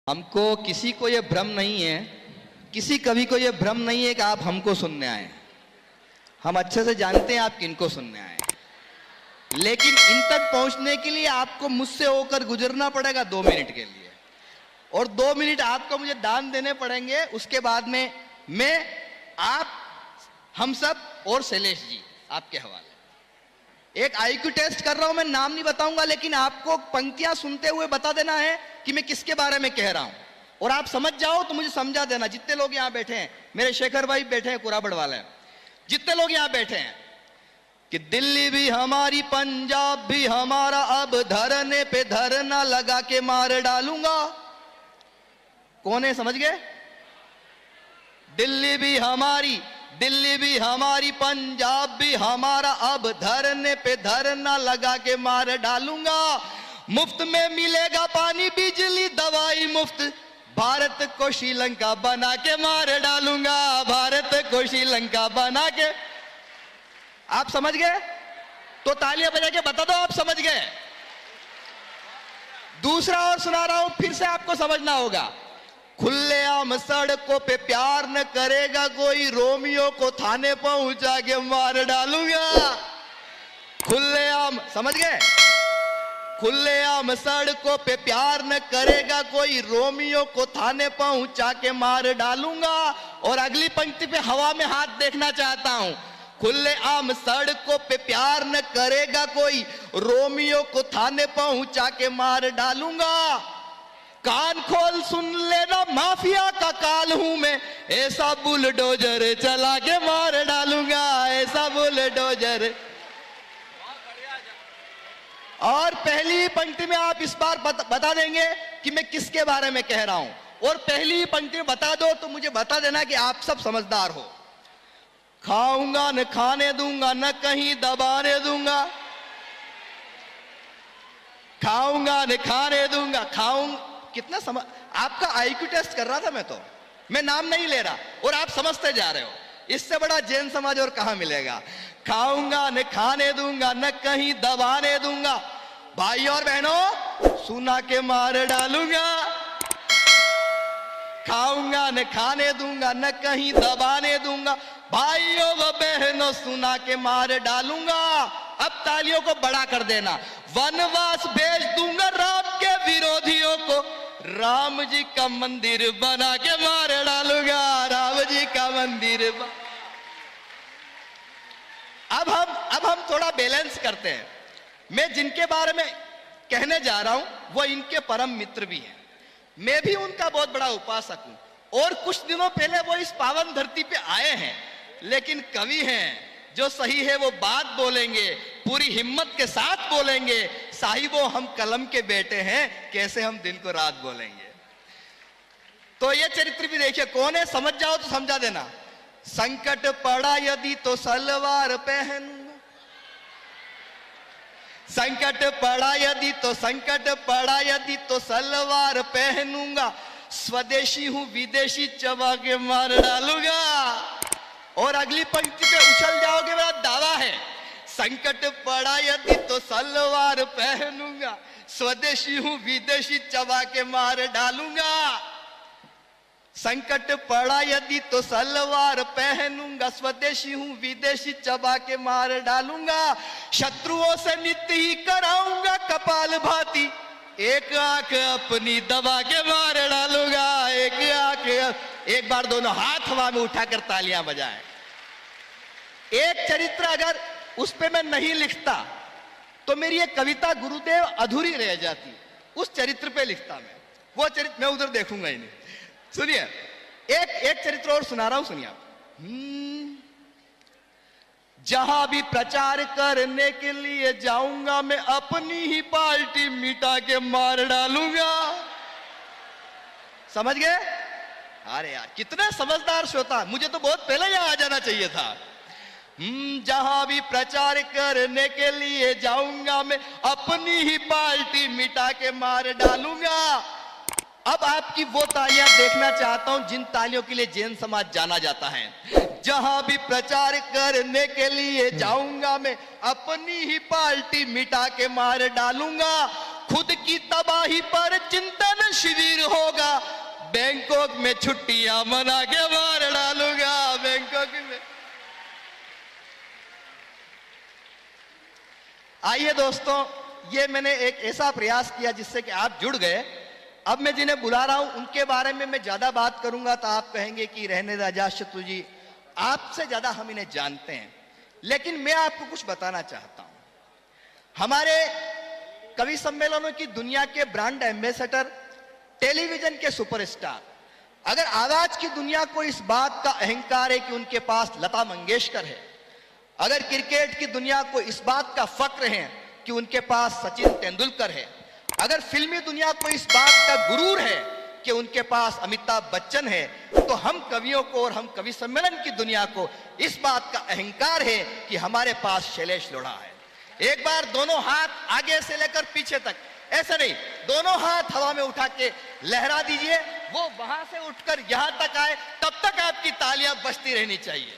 हमको किसी को ये भ्रम नहीं है, किसी कवि को ये भ्रम नहीं है कि आप हमको सुनने आए। हम अच्छे से जानते हैं आप किनको सुनने आए, लेकिन इन तक पहुंचने के लिए आपको मुझसे होकर गुजरना पड़ेगा 2 मिनट के लिए, और 2 मिनट आपको मुझे दान देने पड़ेंगे। उसके बाद में मैं, आप, हम सब और शैलेश जी आपके हवाले। एक आईक्यू टेस्ट कर रहा हूं, मैं नाम नहीं बताऊंगा, लेकिन आपको पंक्तियां सुनते हुए बता देना है कि मैं किसके बारे में कह रहा हूं, और आप समझ जाओ तो मुझे समझा देना। जितने लोग यहां बैठे हैं, मेरे शेखर भाई बैठे हैं कुराबड़ वाले, जितने लोग यहां बैठे हैं, कि दिल्ली भी हमारी, पंजाब भी हमारा, अब धरने पे धरना लगा के मार डालूंगा। कौन है, समझ गए? दिल्ली भी हमारी, दिल्ली भी हमारी, पंजाब भी हमारा, अब धरने पे धरना लगा के मार डालूंगा। मुफ्त में मिलेगा पानी, बिजली, दवाई मुफ्त, भारत को श्रीलंका बना के मार डालूंगा, भारत को श्रीलंका बना के। आप समझ गए? तो तालियां बजा के बता दो आप समझ गए। दूसरा और सुना रहा हूं, फिर से आपको समझना होगा। खुलेआम सड़कों पे प्यार न करेगा कोई, रोमियो को थाने पहुंचा के मार डालूंगा। खुलेआम, समझ गए? खुलेआम सड़कों पे प्यार न करेगा कोई, रोमियो को थाने पहुंचा के मार डालूंगा। और अगली पंक्ति पे हवा में हाथ देखना चाहता हूं। खुलेआम सड़कों पे प्यार न करेगा कोई, रोमियो को थाने पहुंचा के मार डालूंगा। कान खोल सुन लेना, माफिया का काल हूं मैं, ऐसा बुलडोजर चला के मार डालूंगा, ऐसा बुलडोजर। और पहली पंक्ति में आप इस बार बता देंगे कि मैं किसके बारे में कह रहा हूं, और पहली पंक्ति में बता दो तो मुझे बता देना कि आप सब समझदार हो। खाऊंगा न खाने दूंगा, न कहीं दबाने दूंगा, खाऊंगा न खाने दूंगा, खाऊंगा। कितना समझ, आपका आईक्यू टेस्ट कर रहा था मैं नाम नहीं ले रहा, और आप समझते जा रहे हो। इससे बड़ा जैन समाज और कहां मिलेगा। खाऊंगा न खाने दूंगा, न कहीं दबाने दूंगा, भाई और बहनों सुना के मार डालूंगा। खाऊंगा न खाने दूंगा, न कहीं दबाने दूंगा, भाइयों व बहनों सुना के मार डालूंगा। अब तालियों को बड़ा कर देना। वनवास भेज दूंगा राम के विरोधियों को, राम जी का मंदिर बना के मार डालूंगा, राम जी का मंदिर अब हम थोड़ा बैलेंस करते हैं। मैं जिनके बारे में कहने जा रहा हूं वो इनके परम मित्र भी हैं, मैं भी उनका बहुत बड़ा उपासक हूं, और कुछ दिनों पहले वो इस पावन धरती पे आए हैं। लेकिन कवि हैं, जो सही है वो बात बोलेंगे, पूरी हिम्मत के साथ बोलेंगे। साहिबो हम कलम के बेटे हैं, कैसे हम दिन को रात बोलेंगे। तो ये चरित्र भी देखिए कौन है, समझ जाओ तो समझा देना। संकट पड़ा यदि तो सलवार पहनूंगा, संकट पड़ा यदि तो, संकट पड़ा यदि तो सलवार पहनूंगा, स्वदेशी हूं विदेशी चबा के मार डालूंगा। और अगली पंक्ति पे उछल जाओगे, मेरा दावा है। संकट पड़ा यदि तो सलवार पहनूंगा, स्वदेशी हूं विदेशी चबा के मार डालूंगा। संकट पड़ा यदि तो सलवार पहनूंगा, स्वदेशी हूं विदेशी चबा के मार डालूंगा। शत्रुओं से नित्य ही कराऊंगा कपाल भाती, एक आंख अपनी दबा के मार डालूंगा, एक आंख। एक बार दोनों हाथ हवा में उठाकर तालियां बजाएं। एक चरित्र अगर उस पे मैं नहीं लिखता तो मेरी ये कविता गुरुदेव अधूरी रह जाती। उस चरित्र पे लिखता मैं, वो चरित्र मैं उधर देखूंगा ही नहीं। सुनिए, एक चरित्र और सुना रहा हूं, सुनिए आप। जहां भी प्रचार करने के लिए जाऊंगा मैं, अपनी ही पार्टी मिटा के मार डालूंगा। समझ गए? अरे यार कितने समझदार श्रोता, मुझे तो बहुत पहले यहां आ जाना चाहिए था। जहां भी प्रचार करने के लिए जाऊंगा मैं, अपनी ही पार्टी मिटा के मार डालूंगा। अब आपकी वो तालियां देखना चाहता हूं जिन तालियों के लिए जैन समाज जाना जाता है। जहां भी प्रचार करने के लिए जाऊंगा मैं, अपनी ही पार्टी मिटा के मार डालूंगा। खुद की तबाही पर चिंतन शिविर होगा, बैंकॉक में छुट्टियां मना के मार डालूंगा, बैंकॉक में। आइए दोस्तों, ये मैंने एक ऐसा प्रयास किया जिससे कि आप जुड़ गए। अब मैं जिन्हें बुला रहा हूं उनके बारे में मैं ज्यादा बात करूंगा तो आप कहेंगे कि रहने दे अजातशत्रु जी, आपसे ज्यादा हम इन्हें जानते हैं। लेकिन मैं आपको कुछ बताना चाहता हूं। हमारे कवि सम्मेलनों की दुनिया के ब्रांड एम्बेसडर, टेलीविजन के सुपरस्टार, अगर आवाज की दुनिया को इस बात का अहंकार है कि उनके पास लता मंगेशकर है, अगर क्रिकेट की दुनिया को इस बात का फक्र है कि उनके पास सचिन तेंदुलकर है, अगर फिल्मी दुनिया को इस बात का गुरूर है कि उनके पास अमिताभ बच्चन है, तो हम कवियों को और हम कवि सम्मेलन की दुनिया को इस बात का अहंकार है कि हमारे पास शैलेश लोढ़ा है। एक बार दोनों हाथ आगे से लेकर पीछे तक, ऐसे नहीं, दोनों हाथ हवा में उठा के लहरा दीजिए, वो वहां से उठकर यहां तक आए, तब तक आपकी तालियां बजती रहनी चाहिए।